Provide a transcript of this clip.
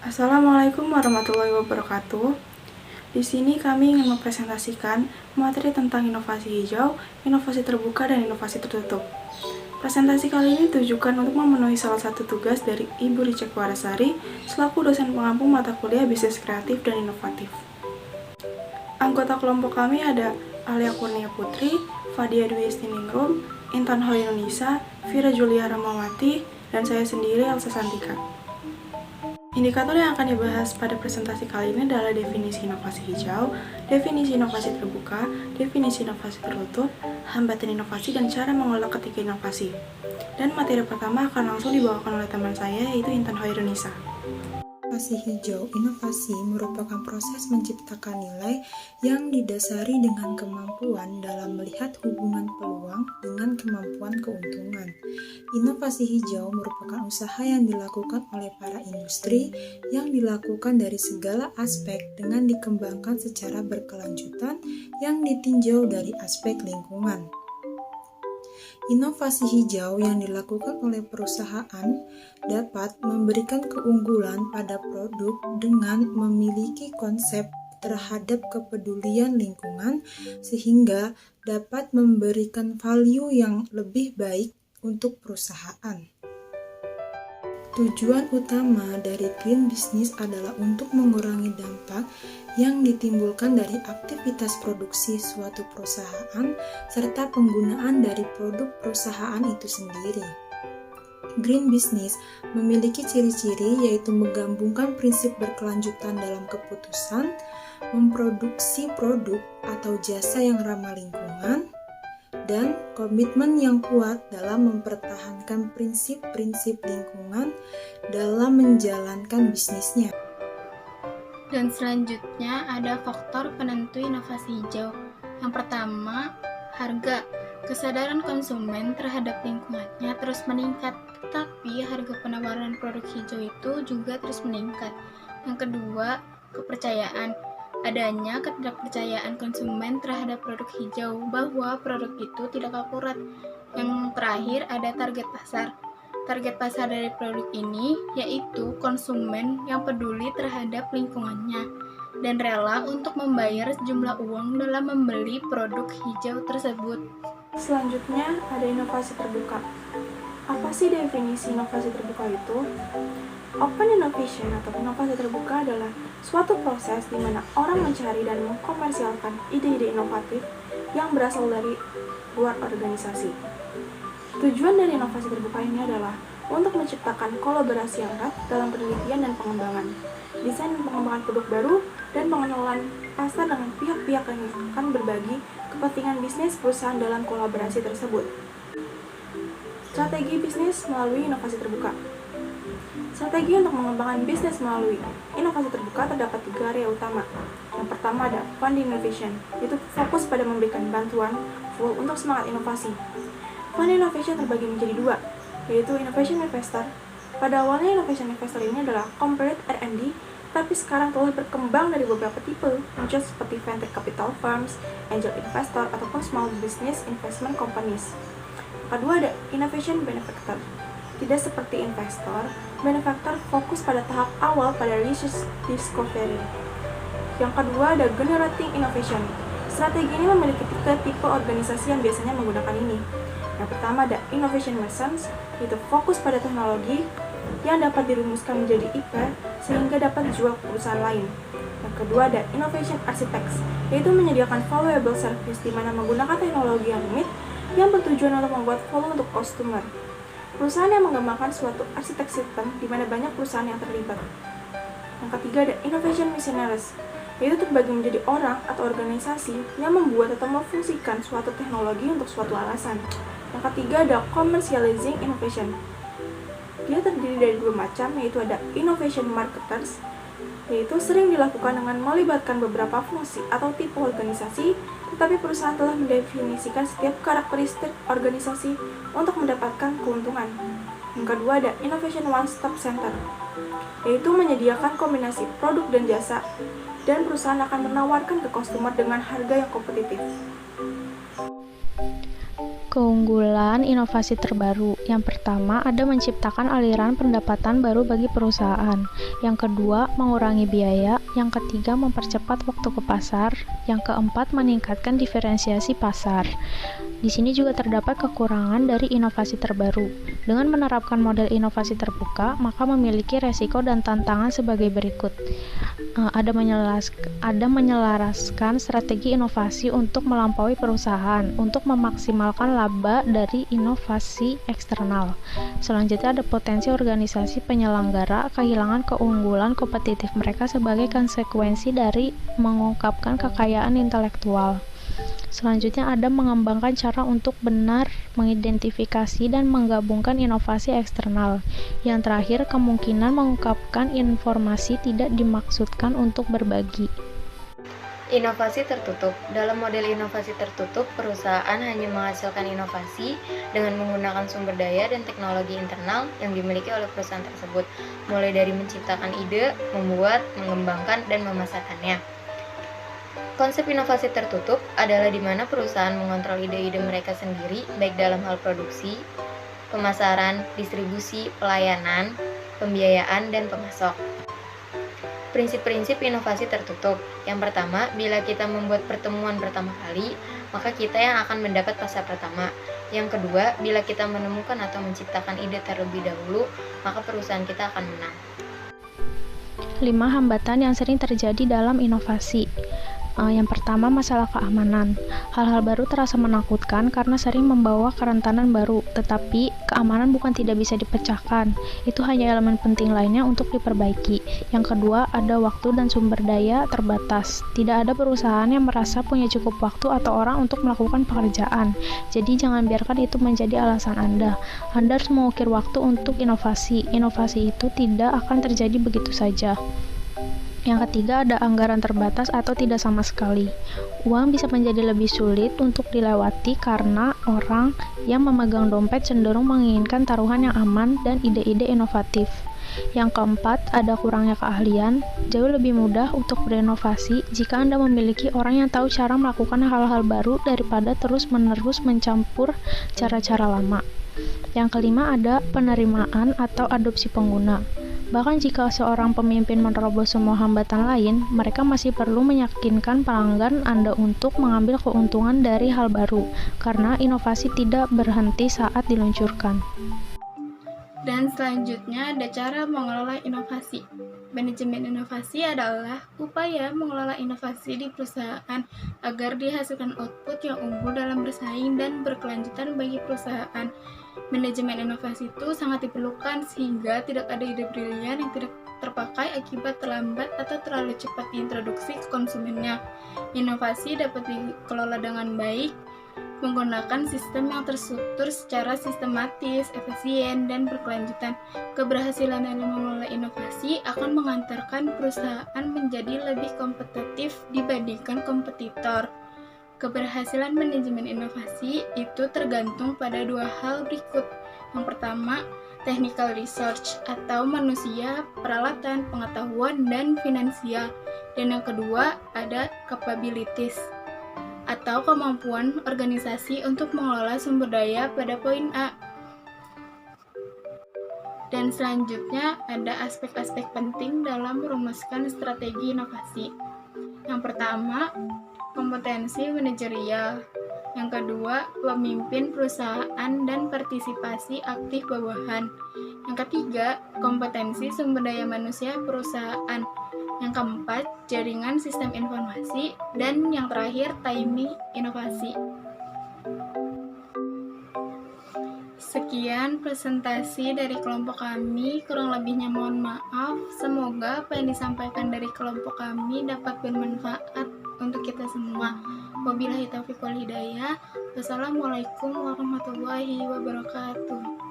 Assalamualaikum warahmatullahi wabarakatuh. Di sini kami ingin mempresentasikan materi tentang inovasi hijau, inovasi terbuka, dan inovasi tertutup. Presentasi kali ini ditujukan untuk memenuhi salah satu tugas dari Ibu Ricek Warasari selaku dosen pengampu mata kuliah Bisnis Kreatif dan Inovatif. Anggota kelompok kami ada Alia Kurnia Putri, Fadia Dwi Istiningrum, Intan Hoirunisa, Vira Julia Ramawati, dan saya sendiri Elsa Santika. Indikator yang akan dibahas pada presentasi kali ini adalah definisi inovasi hijau, definisi inovasi terbuka, definisi inovasi tertutup, hambatan inovasi, dan cara mengelola ketika inovasi. Dan materi pertama akan langsung dibawakan oleh teman saya, yaitu Intan Hoirunisa. Inovasi hijau. Inovasi merupakan proses menciptakan nilai yang didasari dengan kemampuan dalam melihat hubungan peluang dengan kemampuan keuntungan. Inovasi hijau merupakan usaha yang dilakukan oleh para industri yang dilakukan dari segala aspek dengan dikembangkan secara berkelanjutan yang ditinjau dari aspek lingkungan. Inovasi hijau yang dilakukan oleh perusahaan dapat memberikan keunggulan pada produk dengan memiliki konsep terhadap kepedulian lingkungan sehingga dapat memberikan value yang lebih baik untuk perusahaan. Tujuan utama dari green business adalah untuk mengurangi dampak yang ditimbulkan dari aktivitas produksi suatu perusahaan serta penggunaan dari produk perusahaan itu sendiri. Green business memiliki ciri-ciri yaitu menggabungkan prinsip berkelanjutan dalam keputusan, memproduksi produk atau jasa yang ramah lingkungan, dan komitmen yang kuat dalam mempertahankan prinsip-prinsip lingkungan dalam menjalankan bisnisnya. Dan selanjutnya ada faktor penentu inovasi hijau. Yang pertama, harga. Kesadaran konsumen terhadap lingkungannya terus meningkat, tetapi harga penawaran produk hijau itu juga terus meningkat. Yang kedua, kepercayaan. Adanya ketidakpercayaan konsumen terhadap produk hijau bahwa produk itu tidak akurat. Yang terakhir ada target pasar. Target pasar dari produk ini yaitu konsumen yang peduli terhadap lingkungannya dan rela untuk membayar sejumlah uang dalam membeli produk hijau tersebut. Selanjutnya ada inovasi terbuka. Apa sih definisi inovasi terbuka itu? Open innovation atau inovasi terbuka adalah suatu proses di mana orang mencari dan mengkomersialkan ide-ide inovatif yang berasal dari luar organisasi. Tujuan dari inovasi terbuka ini adalah untuk menciptakan kolaborasi yang erat dalam penelitian dan pengembangan, desain dan pengembangan produk baru, dan pengenalan pasar dengan pihak-pihak yang akan berbagi kepentingan bisnis perusahaan dalam kolaborasi tersebut. Strategi bisnis melalui inovasi terbuka. Strategi untuk mengembangkan bisnis melalui inovasi terbuka terdapat 3 area utama. Yang pertama ada fund innovation, yaitu fokus pada memberikan bantuan full untuk semangat inovasi. Fund innovation terbagi menjadi 2, yaitu innovation investor. Pada awalnya innovation investor ini adalah corporate R&D, tapi sekarang telah berkembang dari beberapa tipe, muncul seperti venture capital firms, angel investor, ataupun small business investment companies. Kedua ada innovation benefactor. Tidak seperti investor, benefactor fokus pada tahap awal pada research discovery. Yang kedua ada generating innovation. Strategi ini memiliki 3 tipe organisasi yang biasanya menggunakan ini. Yang pertama ada innovation merchants, yaitu fokus pada teknologi yang dapat dirumuskan menjadi IP sehingga dapat dijual ke perusahaan lain. Yang kedua ada innovation architects, yaitu menyediakan valuable service di mana menggunakan teknologi yang rumit yang bertujuan untuk membuat value untuk customer. Perusahaan yang mengembangkan suatu arsitek sistem di mana banyak perusahaan yang terlibat. Yang ketiga ada innovation missionaries, yaitu terbagi menjadi orang atau organisasi yang membuat atau memfungsikan suatu teknologi untuk suatu alasan. Yang ketiga ada commercializing innovation. Dia terdiri dari 2 macam, yaitu ada innovation marketers, yaitu sering dilakukan dengan melibatkan beberapa fungsi atau tipe organisasi, tetapi perusahaan telah mendefinisikan setiap karakteristik organisasi untuk mendapatkan keuntungan. Yang kedua ada innovation one-stop center, yaitu menyediakan kombinasi produk dan jasa, dan perusahaan akan menawarkan ke customer dengan harga yang kompetitif. Keunggulan inovasi terbaru. Yang pertama, ada menciptakan aliran pendapatan baru bagi perusahaan. Yang kedua, mengurangi biaya. Yang ketiga, mempercepat waktu ke pasar. Yang keempat, meningkatkan diferensiasi pasar. Di sini juga terdapat kekurangan dari inovasi terbaru. Dengan menerapkan model inovasi terbuka, maka memiliki resiko dan tantangan sebagai berikut. Ada menyelaraskan strategi inovasi untuk melampaui perusahaan, untuk memaksimalkan laba dari inovasi eksternal. Selanjutnya ada potensi organisasi penyelenggara kehilangan keunggulan kompetitif mereka sebagai konsekuensi dari mengungkapkan kekayaan intelektual. Selanjutnya ada mengembangkan cara untuk benar mengidentifikasi dan menggabungkan inovasi eksternal. Yang terakhir, kemungkinan mengungkapkan informasi tidak dimaksudkan untuk berbagi. Inovasi tertutup. Dalam model inovasi tertutup, perusahaan hanya menghasilkan inovasi dengan menggunakan sumber daya dan teknologi internal yang dimiliki oleh perusahaan tersebut, mulai dari menciptakan ide, membuat, mengembangkan, dan memasarkannya. Konsep inovasi tertutup adalah di mana perusahaan mengontrol ide-ide mereka sendiri, baik dalam hal produksi, pemasaran, distribusi, pelayanan, pembiayaan, dan pemasok. Prinsip-prinsip inovasi tertutup. Yang pertama, bila kita membuat pertemuan pertama kali, maka kita yang akan mendapat pasar pertama. Yang kedua, bila kita menemukan atau menciptakan ide terlebih dahulu, maka perusahaan kita akan menang. 5 hambatan yang sering terjadi dalam inovasi. Yang pertama, masalah keamanan. Hal-hal baru terasa menakutkan karena sering membawa kerentanan baru, tetapi keamanan bukan tidak bisa dipecahkan. Itu hanya elemen penting lainnya untuk diperbaiki. Yang kedua, ada waktu dan sumber daya terbatas. Tidak ada perusahaan yang merasa punya cukup waktu atau orang untuk melakukan pekerjaan. Jadi jangan biarkan itu menjadi alasan Anda. Anda harus mengukir waktu untuk inovasi. Inovasi itu tidak akan terjadi begitu saja. Yang ketiga, ada anggaran terbatas atau tidak sama sekali. Uang bisa menjadi lebih sulit untuk dilewati karena orang yang memegang dompet cenderung menginginkan taruhan yang aman dan ide-ide inovatif. Yang keempat, ada kurangnya keahlian. Jauh lebih mudah untuk berinovasi jika Anda memiliki orang yang tahu cara melakukan hal-hal baru daripada terus-menerus mencampur cara-cara lama. Yang kelima, ada penerimaan atau adopsi pengguna. Bahkan jika seorang pemimpin menerobos semua hambatan lain, mereka masih perlu meyakinkan pelanggan Anda untuk mengambil keuntungan dari hal baru, karena inovasi tidak berhenti saat diluncurkan. Dan selanjutnya ada cara mengelola inovasi. Manajemen inovasi adalah upaya mengelola inovasi di perusahaan agar dihasilkan output yang unggul dalam bersaing dan berkelanjutan bagi perusahaan. Manajemen inovasi itu sangat diperlukan sehingga tidak ada ide brilian yang tidak terpakai akibat terlambat atau terlalu cepat diintroduksi ke konsumennya. Inovasi dapat dikelola dengan baik menggunakan sistem yang terstruktur secara sistematis, efisien, dan berkelanjutan. Keberhasilan dalam mengelola inovasi akan mengantarkan perusahaan menjadi lebih kompetitif dibandingkan kompetitor. Keberhasilan manajemen inovasi itu tergantung pada dua hal berikut. Yang pertama, technical research atau manusia, peralatan, pengetahuan, dan finansial. Dan yang kedua, ada capabilities atau kemampuan organisasi untuk mengelola sumber daya pada poin A. Dan selanjutnya ada aspek-aspek penting dalam merumuskan strategi inovasi. Yang pertama, kompetensi manajerial. Yang kedua, pemimpin perusahaan dan partisipasi aktif bawahan. Yang ketiga, kompetensi sumber daya manusia perusahaan. Yang keempat, jaringan sistem informasi. Dan yang terakhir, timing inovasi. Sekian presentasi dari kelompok kami, kurang lebihnya mohon maaf. Semoga apa yang disampaikan dari kelompok kami dapat bermanfaat untuk kita semua. Wabillahi taufiq wal hidayah. Wassalamualaikum warahmatullahi wabarakatuh.